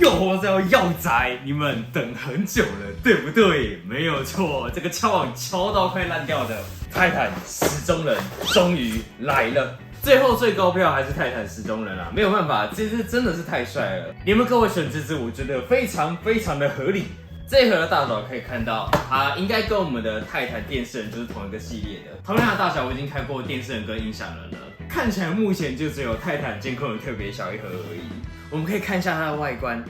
又活着要宅，你们等很久了，对不对？没有错，这个敲网敲到快烂掉的泰坦时钟人终于来了。最后最高票还是泰坦时钟人啊，没有办法，这次真的是太帅了。你们各位选这支，我觉得非常的合理。这一盒的大小可以看到，它应该跟我们的泰坦电视人就是同一个系列的。同样的大小，我已经开过电视人跟音响人了，看起来目前就只有泰坦监控人特别小一盒而已。我们可以看一下它的外观，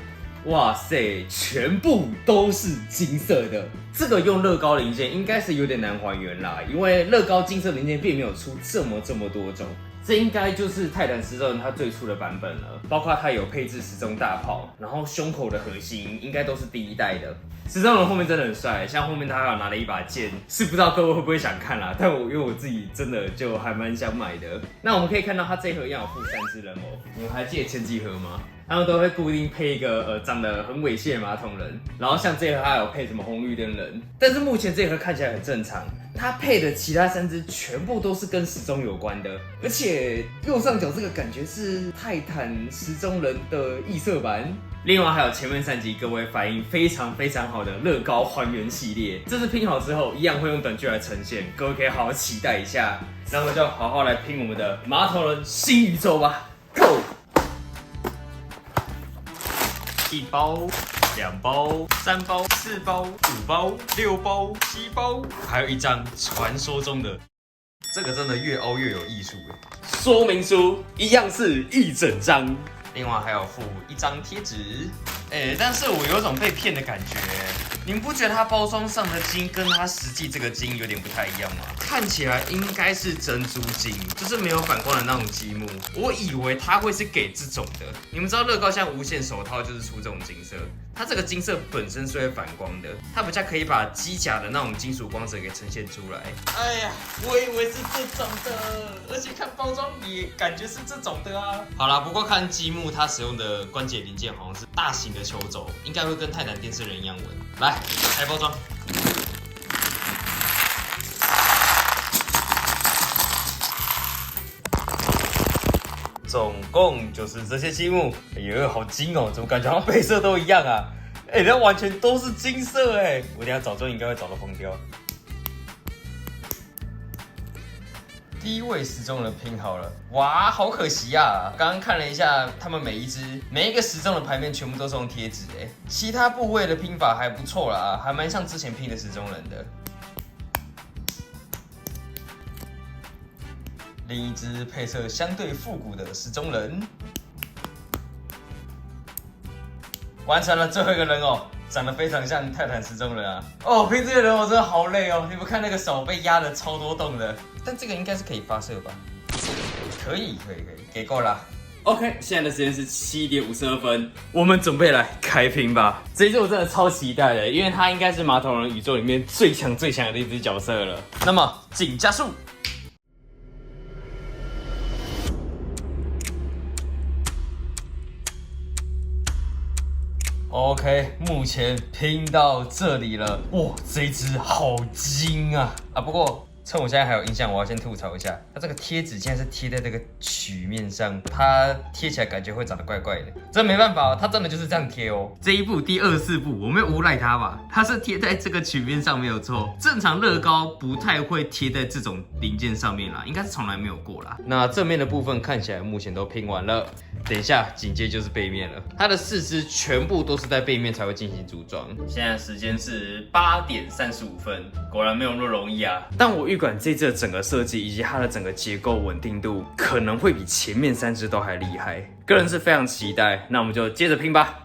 哇塞，全部都是金色的。这个用乐高零件应该是有点难还原啦，因为乐高金色零件并没有出这么多种。这应该就是泰坦时钟人它最初的版本了，包括它有配置时钟大炮，然后胸口的核心应该都是第一代的。时钟人后面真的很帅，像后面他还有拿了一把剑，是不知道各位会不会想看啦，但因为我自己真的就还蛮想买的。那我们可以看到它这盒一样有附3只人偶，你们还记得前几盒吗？他们都会固定配一个长得很猥亵的马桶人，然后像这盒还有配什么红绿灯人，但是目前这盒看起来很正常。它配的其他3只全部都是跟时钟有关的，而且右上角这个感觉是泰坦时钟人的异色版。另外还有前面3集各位反应非常好的乐高还原系列，这次拼好之后一样会用短剧来呈现，各位可以好好期待一下。那么就好好来拼我们的马桶人新宇宙吧 ，Go！ 1包、2包、3包、4包、5包、6包、7包，还有一张传说中的，这个真的越凹越有艺术耶。说明书一样是一整张，另外还有附一张贴纸。但是我有种被骗的感觉，你们不觉得它包装上的金跟它实际这个金有点不太一样吗？看起来应该是珍珠金，就是没有反光的那种积木。我以为它会是给这种的。你们知道乐高像无限手套就是出这种金色，它这个金色本身是会反光的，它比较可以把机甲的那种金属光泽给呈现出来。哎呀，我以为是这种的，而且看包装也感觉是这种的啊。好啦，不过看积木它使用的关节零件好像是大型的球轴，应该会跟泰坦电视人一样稳。来，开包装。总共就是这些积木。哎呦，好金哦，怎么感觉好像配色都一样啊？那完全都是金色哎！我等一下找应该会找到疯掉。第一位时钟人拼好了，哇，好可惜啊！刚刚看了一下，他们每一个时钟的牌面全部都是用贴纸哎，其他部位的拼法还不错啦，还蛮像之前拼的时钟人的。另一只配色相对复古的时钟人，完成了最后一个人偶，长得非常像泰坦时钟人啊！哦，拼这个人偶真的好累哦，你们看那个手被压了超多洞的。但这个应该是可以发射吧？可以，给够了。OK， 现在的时间是7点52分，我们准备来开拼吧。这一只我真的超期待的，因为它应该是马桶人宇宙里面最强的一只角色了。那么，请加速。OK， 目前拼到这里了，哇，这一只好精啊！不过趁我现在还有印象，我要先吐槽一下，它这个贴纸竟然是贴在这个曲面上，它贴起来感觉会长得怪怪的。这没办法，它真的就是这样贴哦。这一步第24步，我没有诬赖它吧？它是贴在这个曲面上没有错。正常乐高不太会贴在这种零件上面啦，应该是从来没有过啦。那正面的部分看起来目前都拼完了。等一下，紧接就是背面了。它的4只全部都是在背面才会进行组装。现在时间是8点35分，果然没有那么容易啊。但我预感这次的整个设计以及它的整个结构稳定度，可能会比前面3只都还厉害。个人是非常期待。那我们就接着拼吧。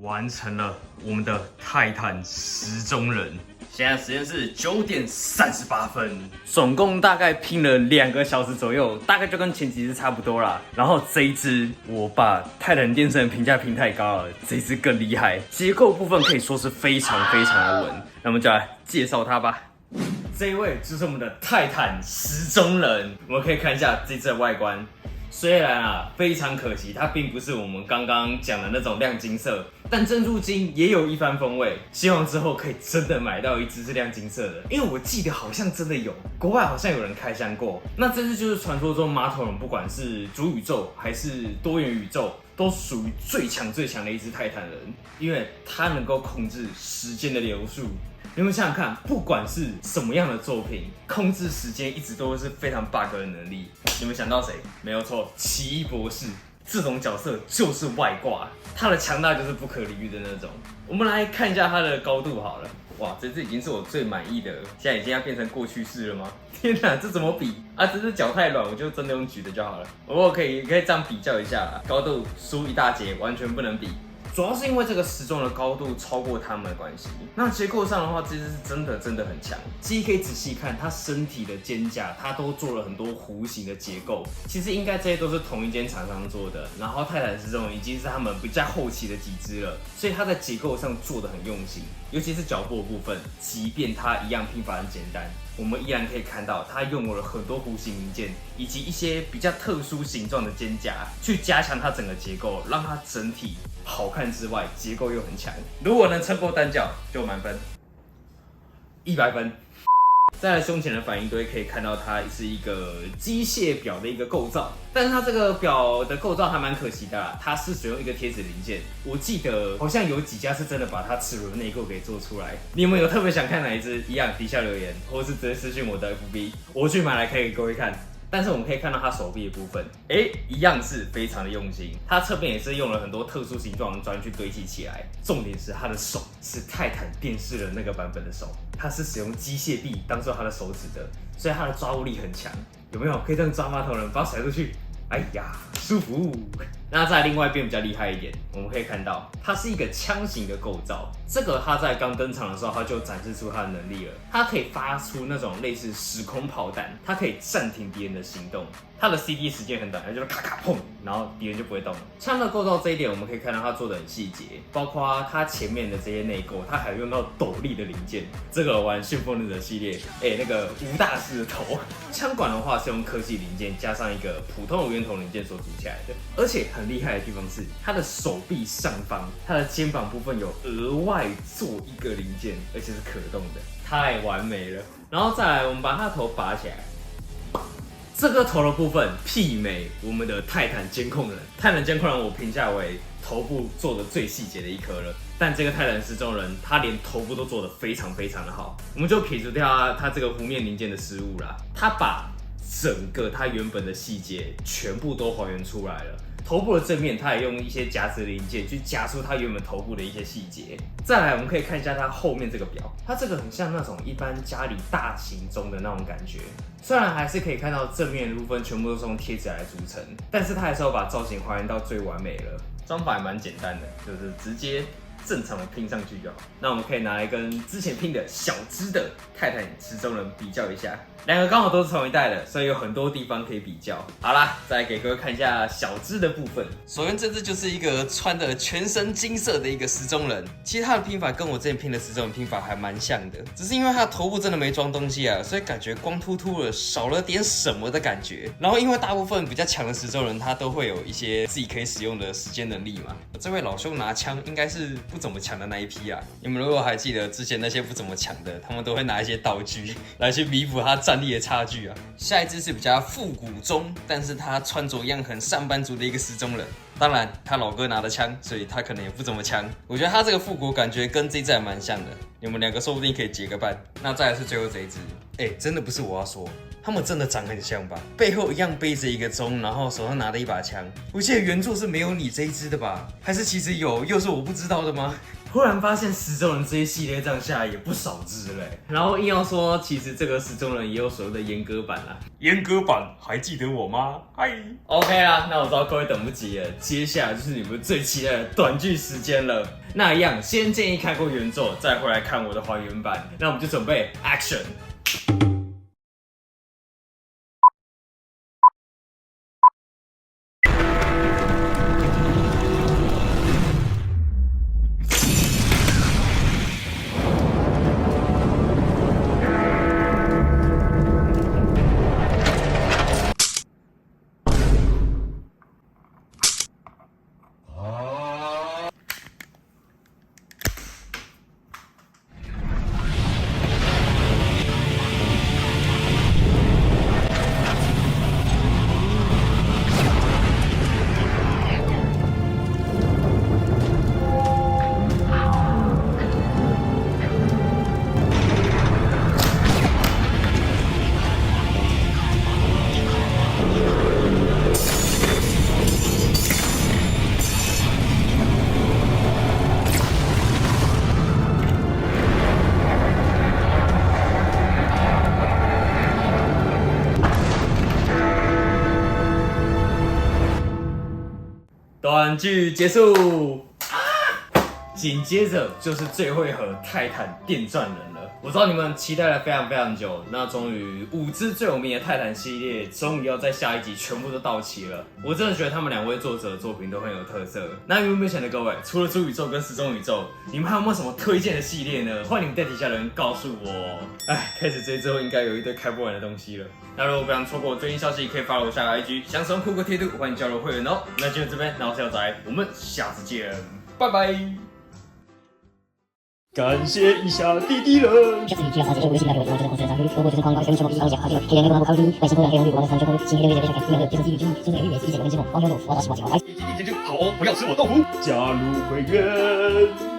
完成了我们的泰坦时钟人。现现在时间是9点38分，总共大概拼了2个小时左右，大概就跟前几只差不多啦。然后这一只我把泰坦电声评价评太高了，这一只更厉害，结构部分可以说是非常的稳。那我们就来介绍它吧。这一位就是我们的泰坦时钟人，我们可以看一下这只的外观。虽然啊，非常可惜，它并不是我们刚刚讲的那种亮金色，但珍珠金也有一番风味。希望之后可以真的买到一只是亮金色的，因为我记得好像真的有，国外好像有人开箱过。那这只就是传说中马头龙，不管是主宇宙还是多元宇宙，都属于最强的一只泰坦人，因为它能够控制时间的流速。你们想想看，不管是什么样的作品，控制时间一直都是非常 bug 的能力。你们想到谁？没有错，奇异博士这种角色就是外挂，他的强大就是不可理喻的那种。我们来看一下他的高度好了。哇，这只已经是我最满意的，现在已经要变成过去式了吗？天哪，这怎么比啊？这只脚太软，我就真的用举的就好了。我可以这样比较一下啦，高度输一大截，完全不能比。主要是因为这个时钟的高度超过他们的关系。那结构上的话，这只是真的很强。其实可以仔细看，它身体的肩胛，它都做了很多弧形的结构。其实应该这些都是同一间厂商做的。然后泰坦时钟已经是他们比较后期的几只了，所以它在结构上做的很用心。尤其是脚部的部分，即便它一样拼法很简单，我们依然可以看到它用了很多弧形零件，以及一些比较特殊形状的肩胛，去加强它整个结构，让它整体好看之外，结构又很强。如果能撑过单脚，就满分，100分。再来胸前的反应堆可以看到，它是一个机械表的一个构造，但是它这个表的构造还蛮可惜的啦，它是使用一个贴纸零件。我记得好像有几家是真的把它齿轮内构给做出来。你们有特别想看哪一只？一样底下留言，或是直接私讯我的 FB， 我去买来可以给各位看。但是我们可以看到它手臂的部分，一样是非常的用心。它侧边也是用了很多特殊形状的砖去堆砌起来。重点是它的手是泰坦电视的那个版本的手，它是使用机械臂当做它的手指的，所以它的抓握力很强。有没有可以这样抓马头人，把它甩出去？哎呀，舒服！那在另外一边比较厉害一点，我们可以看到它是一个枪型的构造。这个它在刚登场的时候，它就展示出它的能力了。它可以发出那种类似时空炮弹，它可以暂停敌人的行动。它的 CD 时间很短，它就是咔咔砰，然后敌人就不会动了。枪的构造这一点，我们可以看到它做的很细节，包括它前面的这些内构，它还有用到斗笠的零件。这个玩旋风忍者系列，那个吴大师的头。枪管的话是用科技零件加上一个普通的圆筒零件所组起来的，而且很厉害的地方是，它的手臂上方，它的肩膀部分有额外做一个零件，而且是可动的，太完美了。然后再来，我们把它的头拔起来。这个头的部分媲美我们的泰坦监控人。泰坦监控人我评价为头部做的最细节的一颗了，但这个泰坦时钟人他连头部都做得非常的好。我们就撇除掉他这个弧面零件的失误啦，他把整个它原本的细节全部都还原出来了。头部的正面，它也用一些夹子零件去夹出它原本头部的一些细节。再来，我们可以看一下它后面这个表，它这个很像那种一般家里大型钟的那种感觉。虽然还是可以看到正面的部分全部都是用贴纸来组成，但是它还是要把造型还原到最完美了。装法也蛮简单的，就是直接正常的拼上去就好。那我们可以拿来跟之前拼的小只的泰坦时钟人比较一下，两个刚好都是同一代的，所以有很多地方可以比较。好啦，再来给各位看一下小只的部分。首先，这只就是一个穿的全身金色的一个时钟人。其实它的拼法跟我之前拼的时钟人拼法还蛮像的，只是因为它的头部真的没装东西啊，所以感觉光秃秃的，少了点什么的感觉。然后，因为大部分比较强的时钟人，他都会有一些自己可以使用的时间能力嘛。这位老兄拿枪应该是不怎么强的那一批啊。你们如果还记得之前那些不怎么强的，他们都会拿一些道具来去弥补他战力的差距啊。下一只是比较复古中，但是他穿着一样很上班族的一个时钟人。当然，他老哥拿的枪，所以他可能也不怎么强。我觉得他这个复古感觉跟这只还蛮像的，你们两个说不定可以结个伴。那再来是最后这一只，真的不是我要说，他们真的长很像吧？背后一样背着一个钟，然后手上拿着一把枪。我记得原作是没有你这一只的吧？还是其实有，又是我不知道的吗？突然发现十中人这一系列这样下来也不少只嘞。然后硬要说，其实这个十中人也有所谓的阉割版啦。阉割版还记得我吗？嗨 ，OK 啦，那我知道各位等不及了，接下来就是你们最期待的短剧时间了。那一样，先建议看过原作，再回来看我的还原版。那我们就准备 Action。短剧结束，紧接着就是最后一盒泰坦电钻人了。我知道你们期待了非常久，那终于5支最有名的泰坦系列终于要在下一集全部都到齐了。我真的觉得他们2位作者的作品都很有特色。那有没有想的各位，除了主宇宙跟时钟宇宙，你们还有没有什么推荐的系列呢？欢迎你们在底下人告诉我。开始追之后应该有一堆开不完的东西了。那如果不想错过最新消息，可以 follow 我下个 IG， 想使用酷哥贴图，欢迎加入会员哦。那就到这边，那我是小宅，我们下次见，拜拜。感谢一下弟弟人。下次你记得好好微信来给我这个公司的账户，如果就是狂搞全民全部一起好这个黑人跟我考虑，外星人黑人绿，我的三圈后，新黑人绿别看不要的，就是基于基因，现在预言是一整个跟节目，黄牛肉，我到10号，好哦，不要吃我豆腐，加入会员。